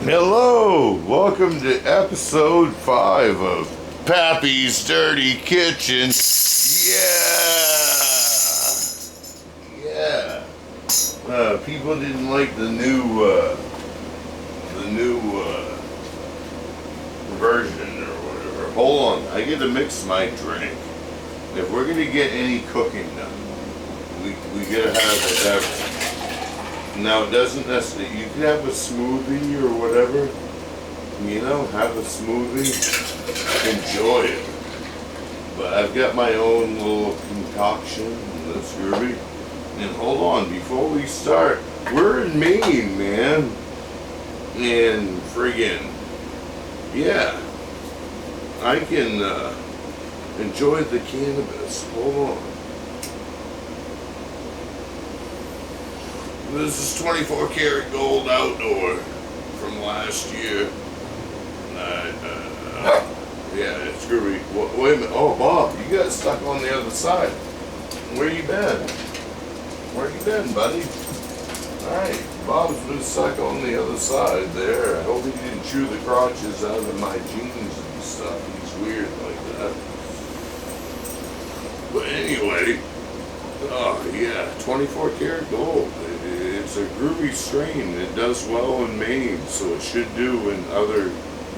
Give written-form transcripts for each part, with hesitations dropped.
Hello, welcome to episode 5 of Pappy's Dirty Kitchen. Yeah. People didn't like the new version or whatever. Hold on, I get to mix my drink. If we're gonna get any cooking done, we gotta have a beverage. Now it doesn't necessarily, you can have a smoothie or whatever, have a smoothie, enjoy it. But I've got my own little concoction that's groovy. And hold on, before we start, we're in Maine, man. And friggin', yeah, I can enjoy the cannabis. Hold on. This is 24 karat gold outdoor from last year. Yeah, it's groovy. Wait a minute. Oh, Bob, you got stuck on the other side. Where you been? Where you been, buddy? Alright, Bob's been stuck on the other side there. I hope he didn't chew the crotches out of my jeans and stuff. He's weird like that. But anyway, oh yeah, 24 karat gold. It's a groovy strain. It does well in Maine, so it should do in other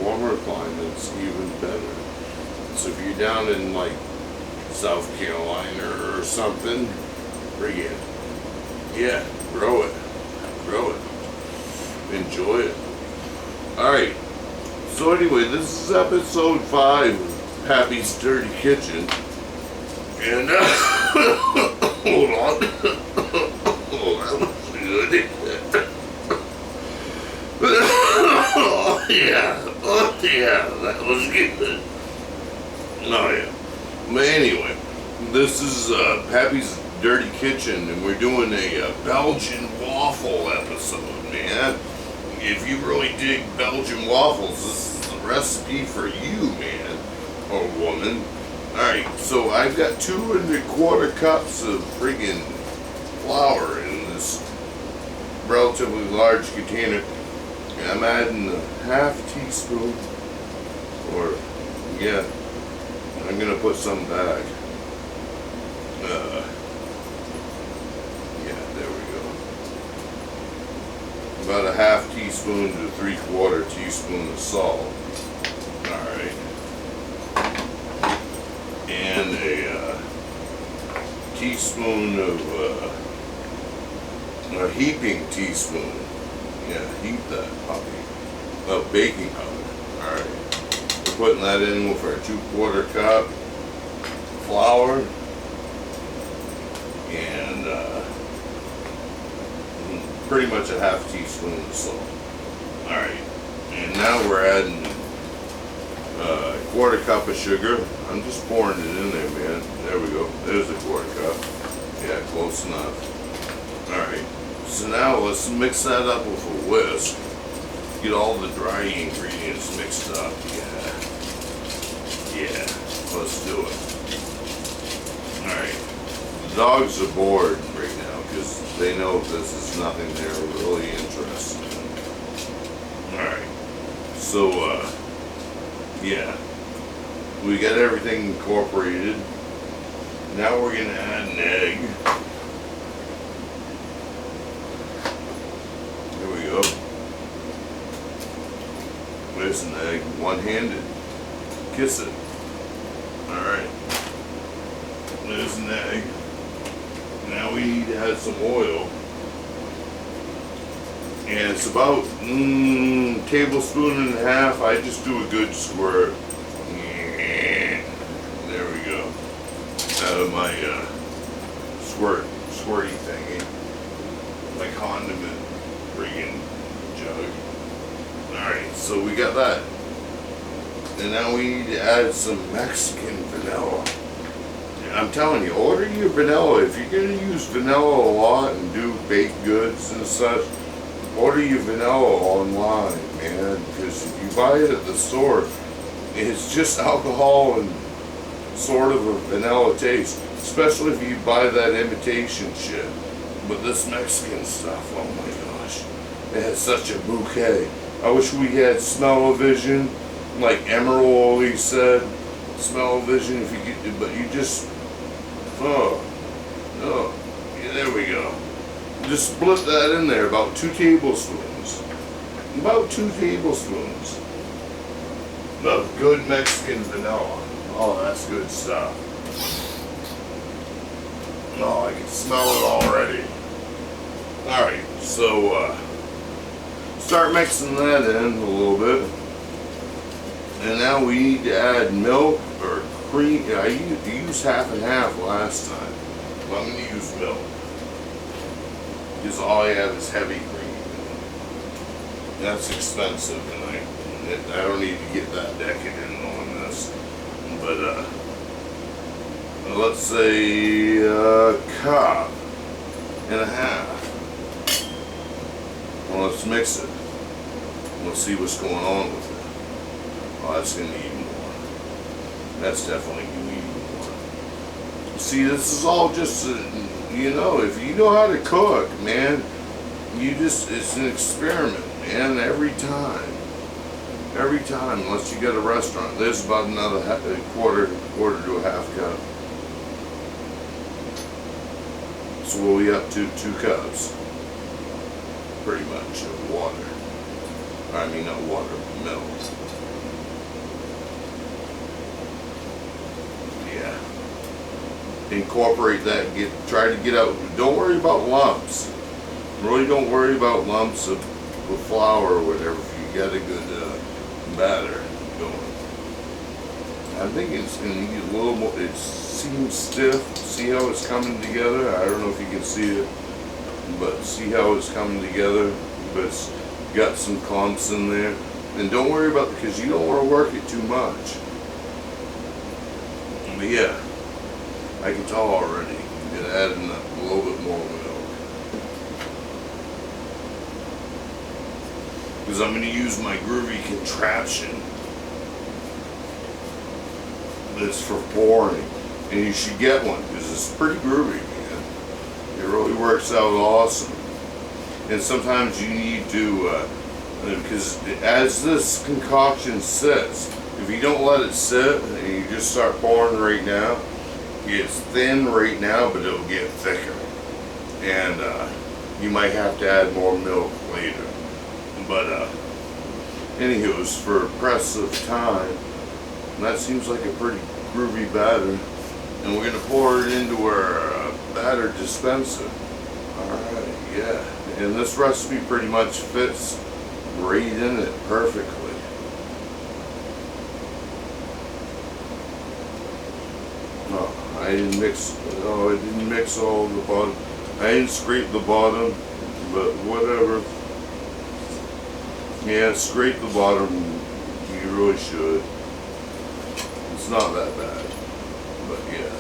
warmer climates even better. So if you're down in like South Carolina or something, bring it. Yeah, grow it. Grow it. Enjoy it. Alright. So anyway, this is episode 5 of Pappy's Dirty Kitchen. And hold on. Oh, that was good. Oh yeah, that was good. Oh yeah. But anyway, this is Pappy's Dirty Kitchen, and we're doing a Belgian waffle episode, man. If you really dig Belgian waffles, this is the recipe for you, man, or woman. Alright, so I've got 2 1/4 cups of friggin' flour in this relatively large container. And I'm adding a ½ teaspoon, or yeah, I'm gonna put some back. Yeah, there we go. About a ½ teaspoon to 3/4 teaspoon of salt. Alright. And a teaspoon of, a heaping teaspoon. Yeah, heap that puppy. Oh, baking powder. Alright. We're putting that in with our 2/4 cup flour. And pretty much a ½ teaspoon of salt. Alright. And now we're adding a 1/4 cup of sugar. I'm just pouring it in there, man. There we go. There's a 1/4 cup. Yeah, close enough. Alright. So now let's mix that up with a whisk. Get all the dry ingredients mixed up. Yeah, let's do it. Alright. The dogs are bored right now because they know this is nothing they're really interested in. Alright. So, yeah. We got everything incorporated. Now we're going to add an egg. There's an egg, one-handed. Kiss it. Alright. There's an egg. Now we need to add some oil. And it's about tablespoon and a half. I just do a good squirt. There we go. Out of my squirty thingy. My condiment friggin' jug. Alright, so we got that. And now we need to add some Mexican vanilla. And I'm telling you, order your vanilla. If you're going to use vanilla a lot and do baked goods and such, order your vanilla online, man. Because if you buy it at the store, it's just alcohol and sort of a vanilla taste. Especially if you buy that imitation shit. But this Mexican stuff, oh my gosh. It has such a bouquet. I wish we had smell-o-vision, like Emerald always said. Smell-o-vision, if you get, but you just, yeah, there we go. Just split that in there, about 2 tablespoons. About 2 tablespoons of good Mexican vanilla. Oh, that's good stuff. Oh, I can smell it already. Alright, so start mixing that in a little bit. And now we need to add milk or cream. I used half and half last time. Well, I'm going to use milk. Because all I have is heavy cream. That's expensive, and I don't need to get that decadent on this. But let's say a cup and a half. Well, let's mix it. Let's see what's going on with it. Oh, that's going to need more. That's definitely going to need more. See, this is all just, you know, if you know how to cook, man, it's an experiment, man, every time. Every time, unless you get a restaurant. There's about another quarter to a half cup. So we'll be up to 2 cups, pretty much, of water. I mean, not water, milk. Yeah. Incorporate that. Try to get out. Don't worry about lumps. Really, don't worry about lumps of flour or whatever. If you got a good batter going. I think it's going to need a little more. It seems stiff. See how it's coming together? I don't know if you can see it, but see how it's coming together. But it's got some clumps in there. And don't worry about it, because you don't want to work it too much. But yeah, I can tell already. I'm going to add in a little bit more milk. Because I'm going to use my groovy contraption. That's for pouring. And you should get one, because it's pretty groovy, man. It really works out awesome. And sometimes you need to, because as this concoction sits, if you don't let it sit and you just start pouring right now, it's thin right now, but it'll get thicker. And you might have to add more milk later. But anywho's, for press of time, that seems like a pretty groovy batter. And we're going to pour it into our batter dispenser. Alright, yeah. And this recipe pretty much fits right in it perfectly. Oh, I didn't mix all the bottom. I didn't scrape the bottom, but whatever. Yeah, scrape the bottom. You really should. It's not that bad, but yeah.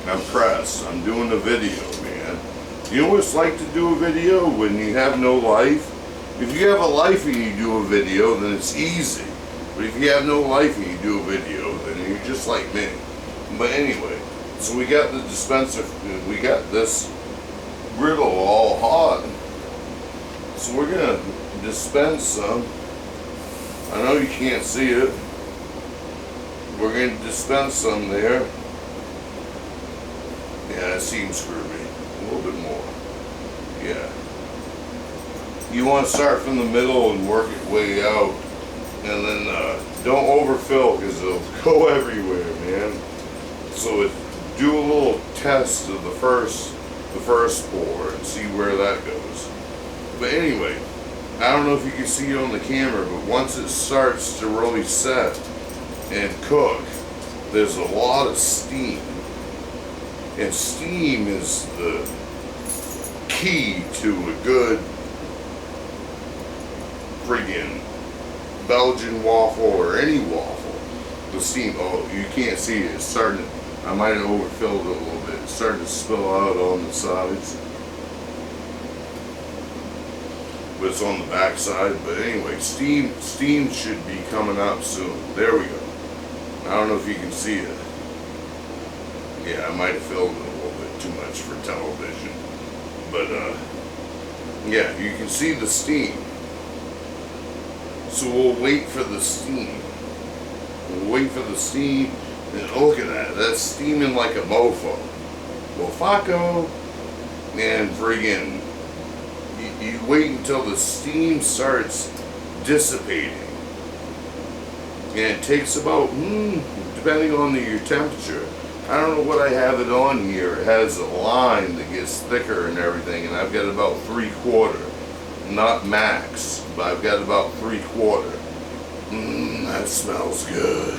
I'm pressed. I'm doing a video, man. You know what it's like to do a video when you have no life? If you have a life and you do a video, then it's easy. But if you have no life and you do a video, then you're just like me. But anyway, so we got the dispenser, we got this griddle all hot. So we're gonna dispense some. I know you can't see it. We're gonna dispense some there. Yeah, it seems groovy. A little bit more. Yeah. You want to start from the middle and work it way out. And then don't overfill, because it'll go everywhere, man. So do a little test of the first pour and see where that goes. But anyway, I don't know if you can see it on the camera, but once it starts to really set and cook, there's a lot of steam. And steam is the key to a good friggin' Belgian waffle or any waffle. The steam, oh, you can't see it. It's starting to, I might have overfilled it a little bit. It's starting to spill out on the sides. But it's on the back side. But anyway, steam should be coming up soon. There we go. I don't know if you can see it. Yeah, I might have filled it a little bit too much for television. But yeah, you can see the steam. So we'll wait for the steam. We'll wait for the steam, and look at that. That's steaming like a mofo. Well, Faco, and friggin', you wait until the steam starts dissipating. And it takes about, depending on your temperature, I don't know what I have it on here. It has a line that gets thicker and everything, and I've got about 3/4. Not max, but I've got about 3/4. That smells good.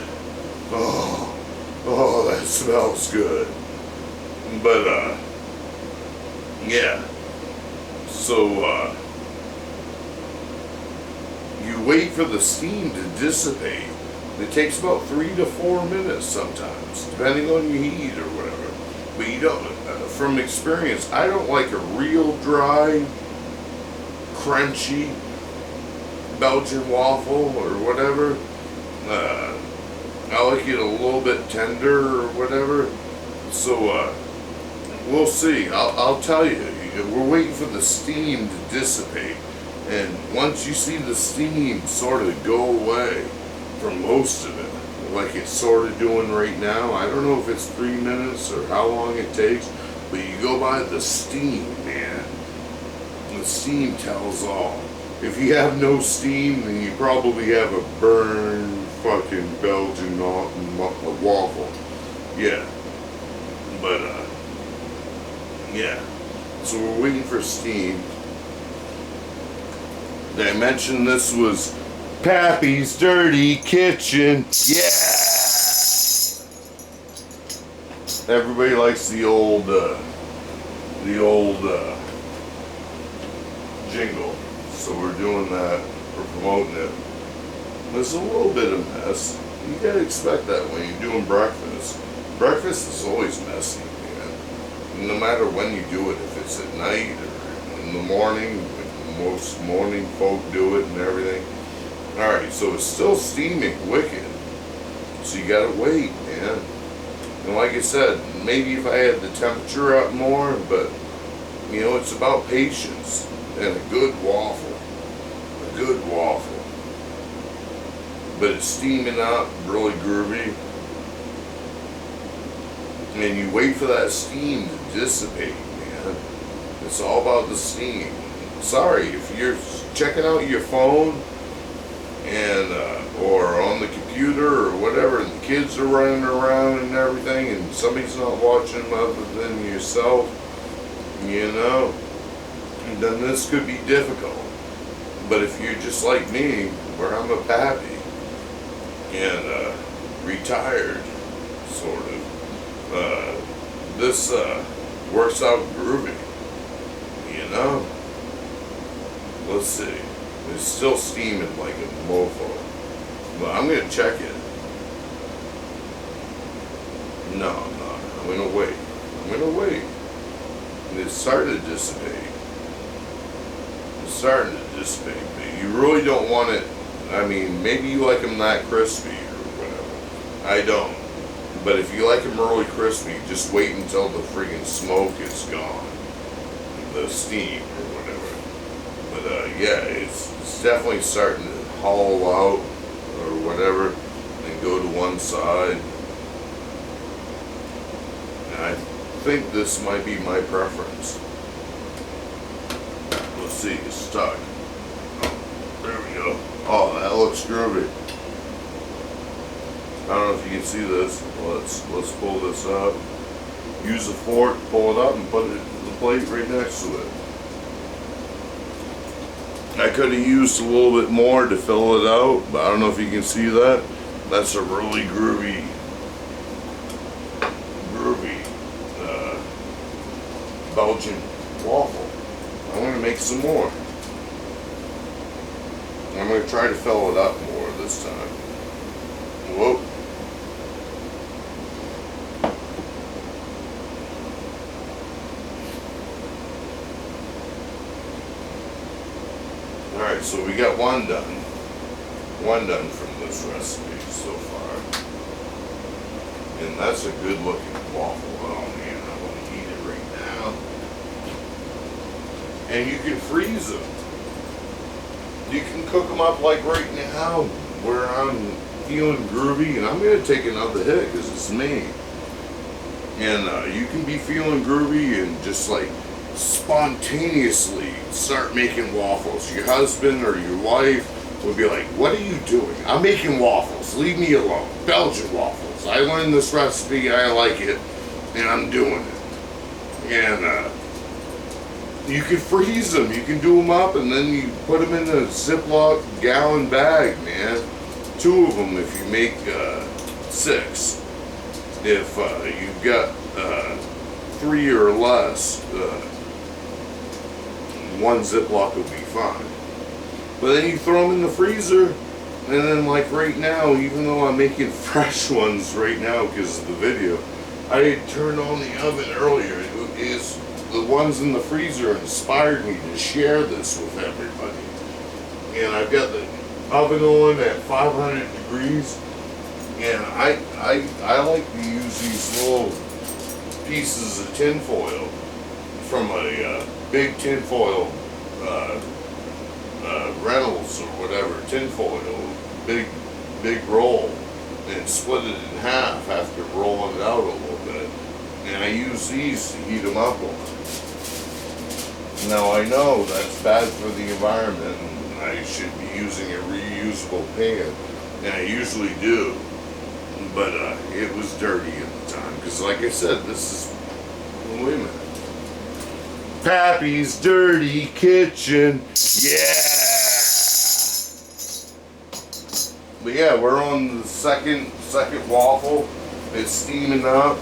Oh, that smells good. But, yeah. So, you wait for the steam to dissipate. It takes about 3 to 4 minutes sometimes, depending on your heat or whatever. But you don't, from experience, I don't like a real dry, crunchy Belgian waffle or whatever. I like it a little bit tender or whatever. So, we'll see. I'll tell you. We're waiting for the steam to dissipate. And once you see the steam sort of go away from most of it, like it's sort of doing right now, I don't know if it's 3 minutes or how long it takes, but you go by the steam, man. The steam tells all. If you have no steam, then you probably have a burned fucking Belgian waffle. Yeah. But, yeah. So we're waiting for steam. I mentioned this was Pappy's Dirty Kitchen. Yeah! Everybody likes the old jingle. So we're doing that. We're promoting it. There's a little bit of mess. You gotta expect that when you're doing breakfast. Breakfast is always messy, man. No matter when you do it, if it's at night or in the morning, most morning folk do it and everything. Alright, so it's still steaming wicked. So you gotta wait, man. And like I said, maybe if I had the temperature up more, but you know, it's about patience and a good waffle. A good waffle. But it's steaming up, really groovy. And you wait for that steam to dissipate, man. It's all about the steam. Sorry, if you're checking out your phone and or on the computer or whatever, and the kids are running around and everything, and somebody's not watching other than yourself, you know, then this could be difficult. But if you're just like me, where I'm a pappy and retired, sort of, this works out groovy, you know. Let's see. It's still steaming like a mofo. But I'm going to check it. No, I'm not. I'm going to wait. I'm going to wait. And it's starting to dissipate. It's starting to dissipate. But you really don't want it. I mean, maybe you like them that crispy or whatever. I don't. But if you like them really crispy, just wait until the friggin' smoke is gone. The steam or whatever. But yeah, it's definitely starting to hollow out or whatever and go to one side. And I think this might be my preference. Let's see, it's stuck. Oh, there we go. Oh, that looks groovy. I don't know if you can see this. Let's pull this up. Use a fork, pull it up, and put it in the plate right next to it. I could have used a little bit more to fill it out, but I don't know if you can see that. That's a really groovy Belgian waffle. I'm going to make some more. I'm going to try to fill it up more this time. Whoa. Alright, so we got one done. One done from this recipe so far. And that's a good looking waffle. Oh man, I want to eat it and you can freeze them. You can cook them up like right now, where I'm feeling groovy, and I'm gonna take another hit because it's me. And you can be feeling groovy and just like spontaneously start making waffles. Your husband or your wife would be like, "What are you doing?" "I'm making waffles. Leave me alone." Belgian waffles. I learned this recipe. I like it, and I'm doing it. And you can freeze them. You can do them up, and then you put them in a Ziploc gallon bag, man. 2 of them if you make 6. If you've got 3 or less, 1 Ziploc will be fine. But then you throw them in the freezer, and then like right now, even though I'm making fresh ones right now because of the video, I had turned on the oven earlier. Is the ones in the freezer inspired me to share this with everybody. And I've got the oven on at 500 degrees, and I like to use these little pieces of tin foil from a big tin foil Reynolds or whatever, tin foil, big roll, and split it in half after rolling it out a little bit. And I use these to heat them up on. Now I know that's bad for the environment, and I should be using a reusable pan, and I usually do, but it was dirty at the time, because like I said, this is, wait a minute, Pappy's Dirty Kitchen, yeah! But yeah, we're on the second waffle. It's steaming up.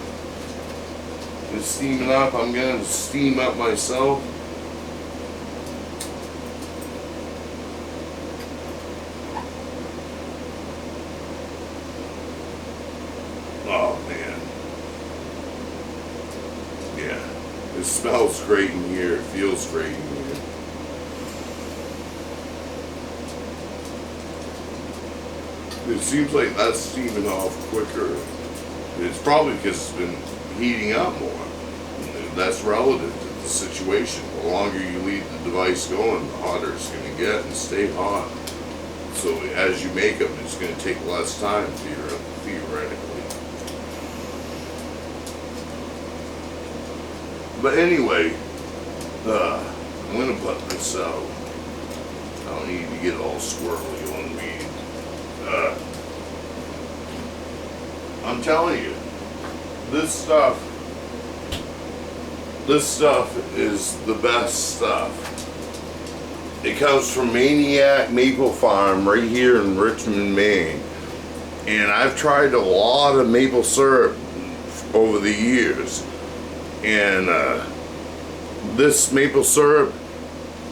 It's steaming up. I'm gonna steam up myself. Oh man. Yeah. It smells great in here. It feels great in here. It seems like that's steaming off quicker. It's probably because it's been heating up more. That's relative to the situation. The longer you leave the device going, the hotter it's going to get and stay hot. So as you make them, it's going to take less time theoretically. But anyway, I'm going to put this out. I don't need to get all squirrely on me. I'm telling you, this stuff is the best stuff. It comes from Maniac Maple Farm right here in Richmond, Maine. And I've tried a lot of maple syrup over the years. And this maple syrup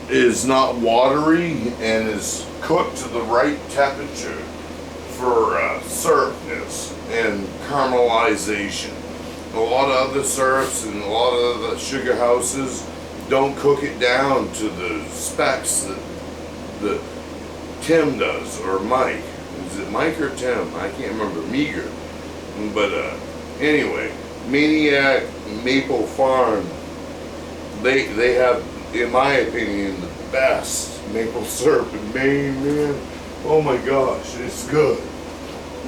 is not watery and is cooked to the right temperature for syrupness and caramelization. A lot of other syrups and a lot of the sugar houses don't cook it down to the specs that Tim does, or Mike. Is it Mike or Tim? I can't remember. Meager. But anyway, Maniac Maple Farm, they have, in my opinion, the best maple syrup in Maine, man. Oh my gosh, it's good.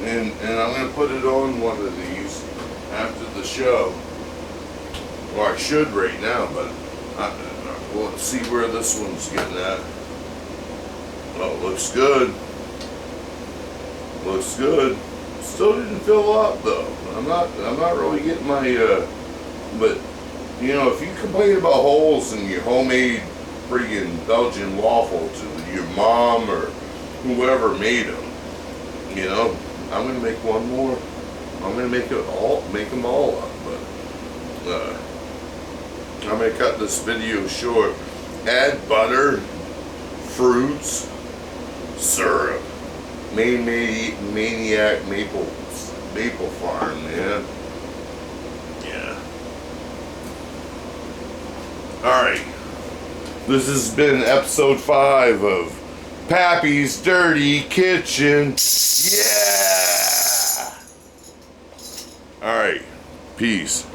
And I'm going to put it on one of these after the show. Or I should right now, but we'll see where this one's getting at. Oh, looks good. Looks good. Still didn't fill up though. I'm not really getting my but you know, if you complain about holes in your homemade friggin' Belgian waffle to your mom or whoever made them, you know, I'm gonna make one more. I'm gonna make them all up, but I'm gonna cut this video short. Add butter, fruits, syrup. Maniac Maple Farm, man. Yeah. Alright. This has been episode 5 of Pappy's Dirty Kitchen. Yeah! Alright. Peace.